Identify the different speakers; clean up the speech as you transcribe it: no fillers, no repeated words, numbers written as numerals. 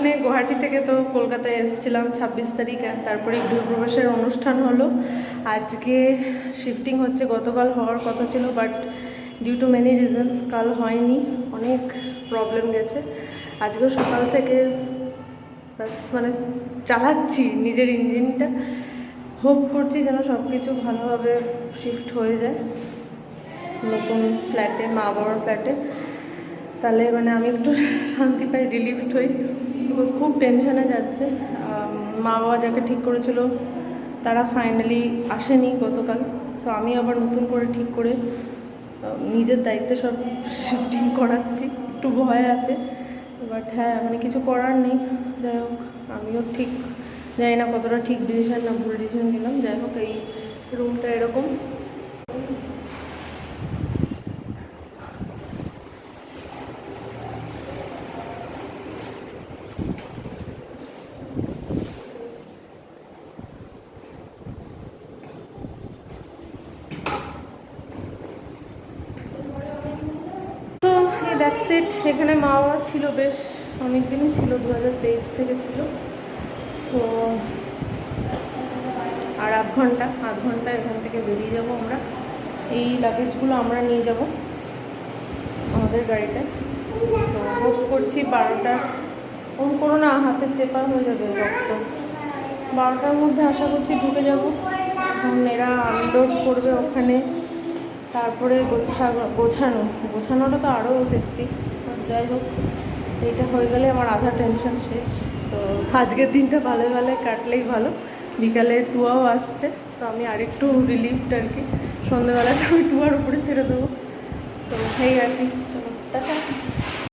Speaker 1: মানে গুয়াহাটি থেকে তো কলকাতায় এসেছিলাম 26 তারিখ, তারপরে গৃহপ্রবেশের অনুষ্ঠান হলো। আজকে শিফটিং হচ্ছে, গতকাল হওয়ার কথা ছিল but due to many reasons কাল হয়নি, অনেক প্রবলেম গেছে। আজকেও সকাল থেকে বাস মানে চালাচ্ছি নিজের ইঞ্জিনটা, হোপ করছি যেন সব কিছু ভালোভাবে শিফট হয়ে যায় নতুন ফ্ল্যাটে, মা বাবার ফ্ল্যাটে। তাহলে মানে আমি একটু শান্তি পাই, রিলিফড হই, বিকজ খুব টেনশনে যাচ্ছে। মা বাবা যাকে ঠিক করেছিল তারা ফাইনালি আসেনি গতকাল, সো আমি আবার নতুন করে ঠিক করে নিজের দায়িত্বে সব শিফটিং করাচ্ছি। একটু ভয় আছে বাট হ্যাঁ মানে কিছু করার নেই। যাই হোক, আমিও ঠিক জানি না কতটা ঠিক ডিসিশন না ভুল ডিসিশন নিলাম। যাই হোক, এই রুমটা এরকম। That's it. এখানে মা বাবা ছিল বেশ অনেক দিনই ছিল, 2023 থেকে ছিল। সো আর আধ ঘন্টা এখান থেকে বেরিয়ে যাব আমরা। এই লাগেজগুলো আমরা নিয়ে যাব আমাদের গাড়িটায়। সো হোপ করছি 12টা, ওম করো না হাতে চেপা হয়ে যাবে রক্ত, 12টার মধ্যে আশা করছি ঢুকে যাব। এখন এরা আনলোড করবে ওখানে, তারপরে গোছানোটা তো আরও দেখতে। যাই হোক, এইটা হয়ে গেলে আমার আধা টেনশন শেষ। তো আজকের দিনটা ভালো কাটলেই ভালো। বিকালে টুয়াও আসছে, তো আমি আরেকটু রিলিফড আর কি। সন্ধ্যেবেলাটা আমি টুয়ার উপরে ছেড়ে দেবো। সো এই আর কি, চলো টাটা।